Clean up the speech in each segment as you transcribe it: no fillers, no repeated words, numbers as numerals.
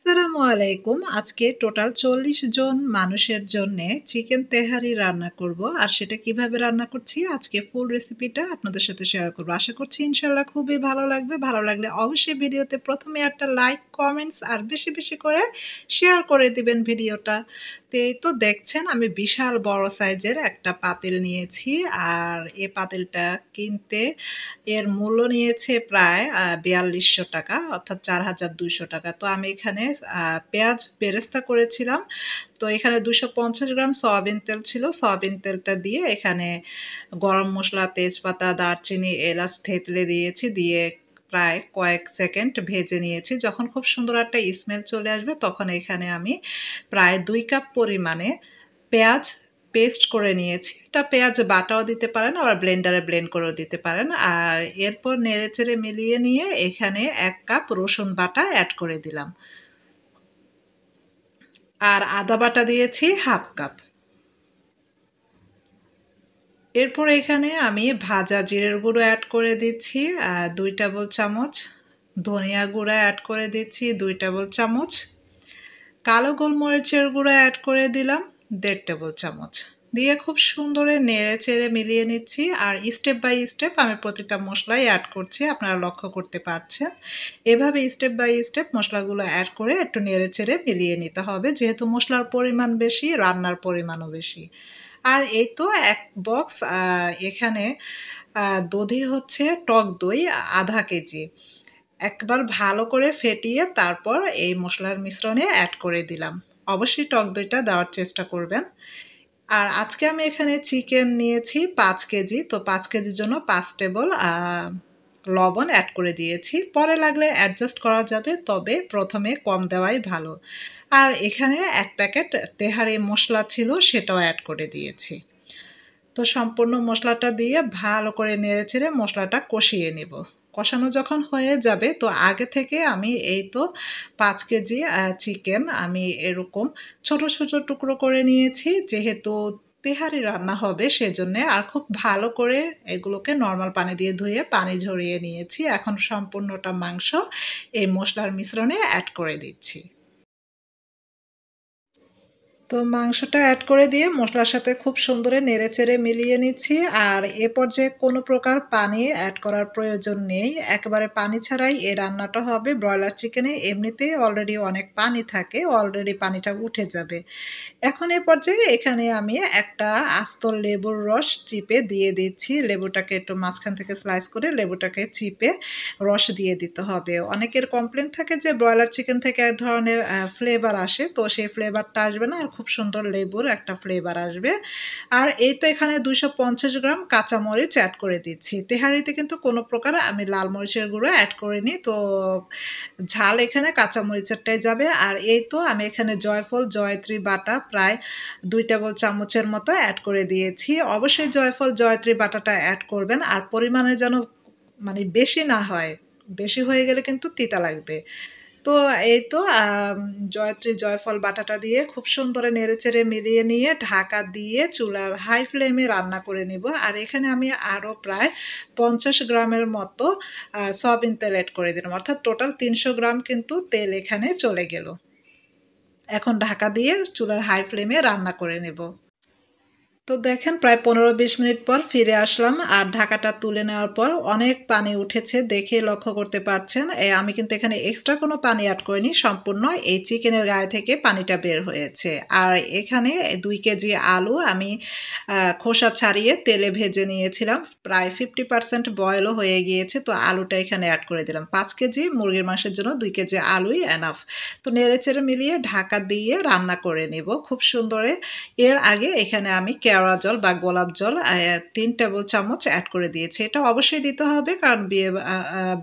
আসসালামু আলাইকুম। আজকে টোটাল ৪০ জন মানুষের জন্যে চিকেন তেহারি রান্না করব। আর সেটা কিভাবে রান্না করছি আজকে ফুল রেসিপিটা আপনাদের সাথে শেয়ার করব। আশা করছি ইনশাআল্লাহ খুবই ভালো লাগবে। ভালো লাগলে অবশ্যই ভিডিওতে ১ম এ একটা লাইক, কমেন্টস আর বেশি, বেশি করে শেয়ার করে দিবেন ভিডিওটা। তো এই তো দেখছেন আমি বিশাল বড় সাইজের একটা পাতিল নিয়েছি। আর এ পাতিলটা কিনতে এর মূল্য নিয়েছে প্রায় ৳৪২০০ অর্থাৎ ৳৪,২০০। তো আমি এখানে পেঁয়াজ বেরেস্তা করেছিলাম। তো এখানে ২৫০ গ্রাম সয়াবিন তেল ছিল। সয়াবিন তেলটা দিয়ে এখানে গরম মসলা, তেজপাতা, দারচিনি, এলাচ থেতলে দিয়েছি। দিয়ে প্রায় কয়েক সেকেন্ড ভেজে নিয়েছি। যখন খুব সুন্দর একটা স্মেল চলে আসবে তখন এখানে আমি প্রায় ২ কাপ পরিমাণে পেঁয়াজ পেস্ট করে নিয়েছি। এটা পেঁয়াজ বাটাও দিতে পারেন, আবার ব্লেন্ডারে ব্লেন্ড করেও দিতে পারেন। আর এরপর নেড়েচেড়ে মিলিয়ে নিয়ে এখানে ১ কাপ রসুন বাটা এড করে দিলাম। আর আদা বাটা দিয়েছি 1/2 কাপ। এরপর এখানে আমি ভাজা জিরের গুঁড়ো অ্যাড করে দিচ্ছি ২ টেবিল চামচ, ধনিয়া গুঁড়া অ্যাড করে দিচ্ছি ২ টেবিল চামচ, কালো গোলমরিচের গুঁড়ো অ্যাড করে দিলাম ১.৫ টেবিল চামচ। দিয়ে খুব সুন্দর নেড়েচেড়ে মিলিয়ে নিচ্ছি। আর স্টেপ বাই স্টেপ আমি প্রতিটা মশলাই অ্যাড করছি, আপনারা লক্ষ্য করতে পারছেন। এভাবে স্টেপ বাই স্টেপ মশলাগুলো অ্যাড করে একটু নেড়েচেড়ে মিলিয়ে নিতে হবে, যেহেতু মশলার পরিমাণ বেশি, রান্নার পরিমাণও বেশি। আর এই তো ১ বক্স এখানে দধি হচ্ছে টক দই ০.৫ কেজি। একবার ভালো করে ফেটিয়ে তারপর এই মসলার মিশ্রণে অ্যাড করে দিলাম। অবশ্যই টক দইটা দেওয়ার চেষ্টা করবেন। আর আজকে আমি এখানে চিকেন নিয়েছি ৫ কেজি। তো ৫ কেজির জন্য ৫ টেবল লবণ অ্যাড করে দিয়েছি। পরে লাগলে অ্যাডজাস্ট করা যাবে, তবে ১ম এ কম দেওয়াই ভালো। আর এখানে ১ প্যাকেট তেহারি মসলা ছিল, সেটাও অ্যাড করে দিয়েছি। তো সম্পূর্ণ মশলাটা দিয়ে ভালো করে নেড়েচেড়ে মশলাটা কষিয়ে নেব। কষানো যখন হয়ে যাবে তো আগে থেকে আমি এই তো ৫ কেজি চিকেন আমি এরকম ছোট, ছোট টুকরো করে নিয়েছি। যেহেতু তেহারি রান্না হবে সেজন্যে, আর খুব ভালো করে এগুলোকে নরমাল পানি দিয়ে ধুয়ে পানি ঝরিয়ে নিয়েছি। এখন সম্পূর্ণটা মাংস এই মসলার মিশ্রণে অ্যাড করে দিচ্ছি। তো মাংসটা অ্যাড করে দিয়ে মসলার সাথে খুব সুন্দরে নেড়েচেড়ে মিলিয়ে নিচ্ছি। আর এ পর্যায়ে কোনো প্রকার পানি অ্যাড করার প্রয়োজন নেই। একেবারে পানি ছাড়াই এই রান্নাটা হবে। ব্রয়লার চিকেনে এমনিতেই অলরেডি অনেক পানি থাকে, অলরেডি পানিটা উঠে যাবে। এখন এ পর্যায়ে এখানে আমি একটা আস্ত লেবুর রস চিপে দিয়ে দিচ্ছি। লেবুটাকে একটু মাঝখান থেকে স্লাইস করে লেবুটাকে চিপে রস দিয়ে দিতে হবে। অনেকের কমপ্লেন থাকে যে ব্রয়লার চিকেন থেকে এক ধরনের ফ্লেভার আসে, তো সেই ফ্লেভারটা আসবে না, আর খুব সুন্দর লেবুর একটা ফ্লেভার আসবে। আর এই তো এখানে ২৫০ গ্রাম কাঁচামরিচ অ্যাড করে দিচ্ছি। তেহারিতে কিন্তু কোনো প্রকার আমি লাল মরিচের গুঁড়ো অ্যাড করিনি, তো ঝাল এখানে কাঁচামরিচেরটাই যাবে। আর এই তো আমি এখানে জয়ফল, জয়ত্রী বাটা প্রায় ২ টেবিল চামচের মতো অ্যাড করে দিয়েছি। অবশ্যই জয়ফল, জয়ত্রী বাটাটা অ্যাড করবেন, আর পরিমাণে যেন মানে বেশি না হয়। বেশি হয়ে গেলে কিন্তু তিতা লাগবে। তো এই তো জয়ত্রী, জয়ফল বাটাটা দিয়ে খুব সুন্দর নেড়েচেড়ে মিলিয়ে নিয়ে ঢাকা দিয়ে চুলার হাই ফ্লেমে রান্না করে নিব। আর এখানে আমি আরও প্রায় ৫০ গ্রামের মতো সয়াবিন তেল এড করে দিলাম। অর্থাৎ টোটাল ৩০০ গ্রাম কিন্তু তেল এখানে চলে গেল। এখন ঢাকা দিয়ে চুলার হাই ফ্লেমে রান্না করে নেব। তো দেখেন প্রায় ১৫-২০ মিনিট পর ফিরে আসলাম। আর ঢাকাটা তুলে নেওয়ার পর অনেক পানি উঠেছে, দেখে লক্ষ্য করতে পারছেন। আমি কিন্তু এখানে এক্সট্রা কোনো পানি অ্যাড করিনি। সম্পূর্ণ এই চিকেনের গায়ে থেকে পানিটা বের হয়েছে। আর এখানে ২ কেজি আলু আমি খোসা ছাড়িয়ে তেলে ভেজে নিয়েছিলাম। প্রায় 50% বয়েলও হয়ে গিয়েছে। তো আলুটা এখানে অ্যাড করে দিলাম। ৫ কেজি মুরগির মাংসের জন্য ২ কেজি আলুই এনাফ। তো নেড়েচেড়ে মিলিয়ে ঢাকা দিয়ে রান্না করে নেব খুব সুন্দরে। এর আগে এখানে আমি কেওড়া জল বা গোলাপ জল ৩ টেবিল চামচ অ্যাড করে দিয়েছি। এটা অবশ্যই দিতে হবে, কারণ বিয়ে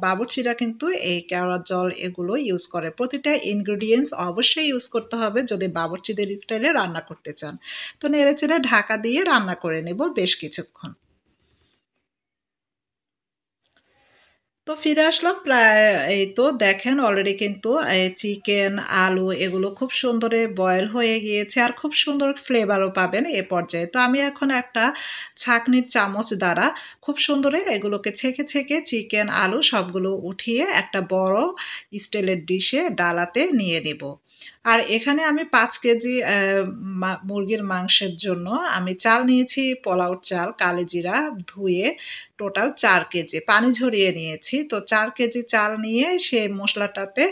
বাবুর্চিরা কিন্তু এই কেওড়া জল এগুলো ইউজ করে। প্রতিটা ইনগ্রেডিয়েন্টস অবশ্যই ইউজ করতে হবে যদি বাবুর্চিদের স্টাইলে রান্না করতে চান। তো নেড়েচেড়ে ঢাকা দিয়ে রান্না করে নেব বেশ কিছুক্ষণ। তো ফিরে আসলাম প্রায় এই তো দেখেন অলরেডি কিন্তু চিকেন, আলু এগুলো খুব সুন্দরে বয়েল হয়ে গিয়েছে আর খুব সুন্দর ফ্লেভারও পাবেন এ পর্যায়ে। তো আমি এখন একটা ছাঁকনির চামচ দ্বারা খুব সুন্দরে এগুলোকে ছেঁকে চিকেন, আলু সবগুলো উঠিয়ে একটা বড় স্টিলের ডিশে ডালাতে নিয়ে নিব। আর এখানে আমি ৫ কেজি মুরগির মাংসের জন্য আমি চাল নিয়েছি পোলাওর চাল, কালিজিরা ধুয়ে টোটাল ৪ কেজি পানি ঝরিয়ে নিয়েছি। তো ৪ কেজি চাল নিয়ে সেই মসলাটাতে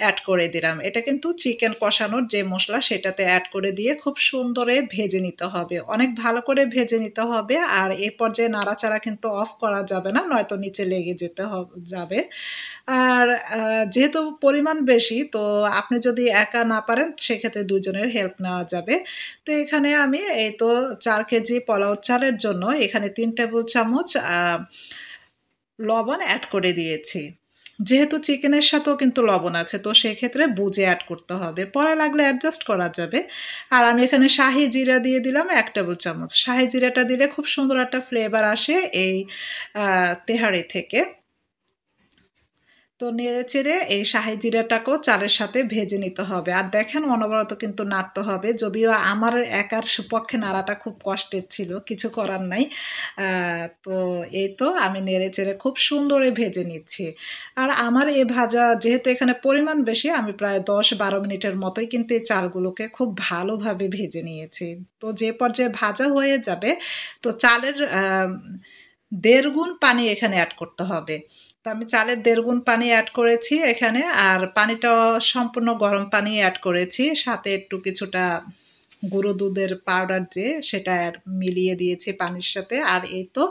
অ্যাড করে দিলাম। এটা কিন্তু চিকেন কষানোর যে মসলা সেটাতে অ্যাড করে দিয়ে খুব সুন্দরে ভেজে নিতে হবে। অনেক ভালো করে ভেজে নিতে হবে আর এ পর্যায়ে নাড়াচাড়া কিন্তু অফ করা যাবে না, নয়তো নিচে লেগে যাবে। আর যেহেতু পরিমাণ বেশি তো আপনি যদি একা না পারেন সেক্ষেত্রে ২ জনের হেল্প নেওয়া যাবে। তো এখানে আমি এই তো ৪ কেজি পোলাও চালের জন্য এখানে ৩ টেবিল চামচ লবণ অ্যাড করে দিয়েছি। যেহেতু চিকেনের সাথেও কিন্তু লবণ আছে তো সেক্ষেত্রে বুঝে অ্যাড করতে হবে। পরে লাগলে অ্যাডজাস্ট করা যাবে। আর আমি এখানে শাহি জিরা দিয়ে দিলাম ১ টেবিল চামচ। শাহি জিরাটা দিলে খুব সুন্দর একটা ফ্লেভার আসে এই তেহারি থেকে। তো নেড়েচেড়ে এই শাহি জিরাটাকেও চালের সাথে ভেজে নিতে হবে। আর দেখেন অনবরত কিন্তু নাড়তে হবে। যদিও আমার একার পক্ষে নাড়াটা খুব কষ্টের ছিল, কিছু করার নাই। তো এই তো আমি নেড়েচেড়ে খুব সুন্দরে ভেজে নিচ্ছি। আর আমার এই ভাজা যেহেতু এখানে পরিমাণ বেশি আমি প্রায় ১০-১২ মিনিটের মতোই কিন্তু এই চালগুলোকে খুব ভালোভাবে ভেজে নিয়েছি। তো যে পর্যায়ে ভাজা হয়ে যাবে তো চালের ১.৫ গুণ পানি এখানে এড করতে হবে। তো আমি চালের ১.৫ গুণ পানি এড করেছি এখানে। আর পানিটা সম্পূর্ণ গরম পানি এড করেছি। সাথে একটু কিছুটা গুঁড়ো দুধের পাউডার যে সেটা মিলিয়ে দিয়েছি পানির সাথে। আর এই তো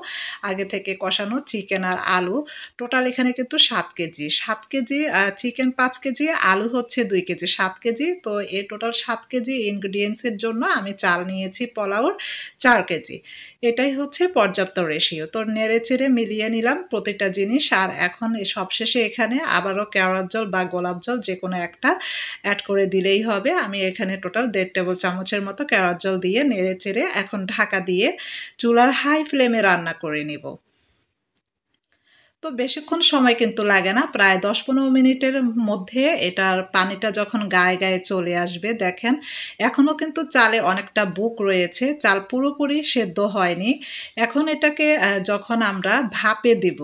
আগে থেকে কষানো চিকেন আর আলু টোটাল এখানে কিন্তু ৭ কেজি। ৭ কেজি চিকেন ৫ কেজি, আলু হচ্ছে ২ কেজি, ৭ কেজি। তো এই টোটাল ৭ কেজি ইনগ্রিডিয়েন্টস এর জন্য আমি চাল নিয়েছি পোলাওর ৪ কেজি। এটাই হচ্ছে পর্যাপ্ত রেশিও। তো নেড়েচেড়ে মিলিয়ে নিলাম প্রতিটা জিনিস। আর এখন সবশেষে এখানে আবারও কেওড়ার জল বা গোলাপ জল যেকোনো একটা অ্যাড করে দিলেই হবে। আমি এখানে টোটাল ১.৫ টেবিল চামচের মতো কেওড়ার জল দিয়ে নেড়েচেড়ে এখন ঢাকা দিয়ে চুলার হাই ফ্লেমে রান্না করে নিব। তো বেশিক্ষণ সময় কিন্তু লাগে না। প্রায় ১০-১৫ মিনিটের মধ্যে এটার পানিটা যখন গায়ে চলে আসবে দেখেন, এখনও কিন্তু চালে অনেকটা বুক রয়েছে। চাল পুরোপুরি সেদ্ধ হয়নি। এখন এটাকে যখন আমরা ভাপে দিব,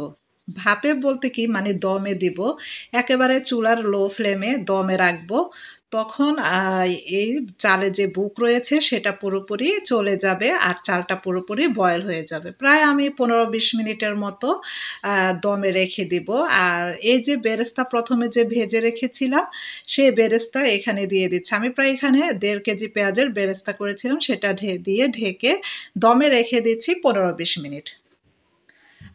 ভাপে বলতে কি মানে দমে দিব। একেবারে চুলার লো ফ্লেমে দমে রাখবো। তখন এই চালে যে বুক রয়েছে সেটা পুরোপুরি চলে যাবে আর চালটা পুরোপুরি বয়েল হয়ে যাবে। প্রায় আমি ১৫-২০ মিনিটের মতো দমে রেখে দিব। আর এই যে বেরেস্তা প্রথমে যে ভেজে রেখেছিলাম সেই বেরেস্তা এখানে দিয়ে দিচ্ছি। আমি প্রায় এখানে ১.৫ কেজি পেঁয়াজের বেরেস্তা করেছিলাম সেটা দিয়ে ঢেকে দমে রেখে দিচ্ছি ১৫-২০ মিনিট।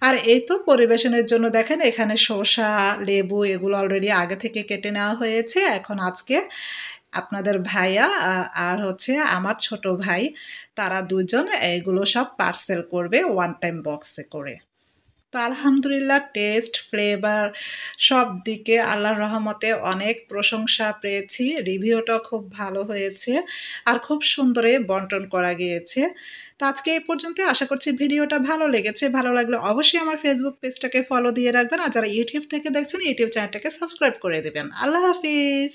আর এই তো পরিবেশনের জন্য দেখেন এখানে শসা, লেবু এগুলো অলরেডি আগে থেকে কেটে নেওয়া হয়েছে। এখন আজকে আপনাদের ভাইয়া আর হচ্ছে আমার ছোট ভাই তারা ২ জন এগুলো সব পার্সেল করবে ওয়ান টাইম বক্সে করে। তো আলহামদুলিল্লাহ টেস্ট, ফ্লেভার সব দিকে আল্লাহর রহমতে অনেক প্রশংসা পেয়েছি। রিভিউটাও খুব ভালো হয়েছে আর খুব সুন্দরে বন্টন করা গিয়েছে। তো আজকে এই পর্যন্তই। আশা করছি ভিডিওটা ভালো লেগেছে। ভালো লাগলে অবশ্যই আমার ফেসবুক পেজটাকে ফলো দিয়ে রাখবেন। আর যারা ইউটিউব থেকে দেখছেন ইউটিউব চ্যানেলটাকে সাবস্ক্রাইব করে দিবেন। আল্লাহ হাফিজ।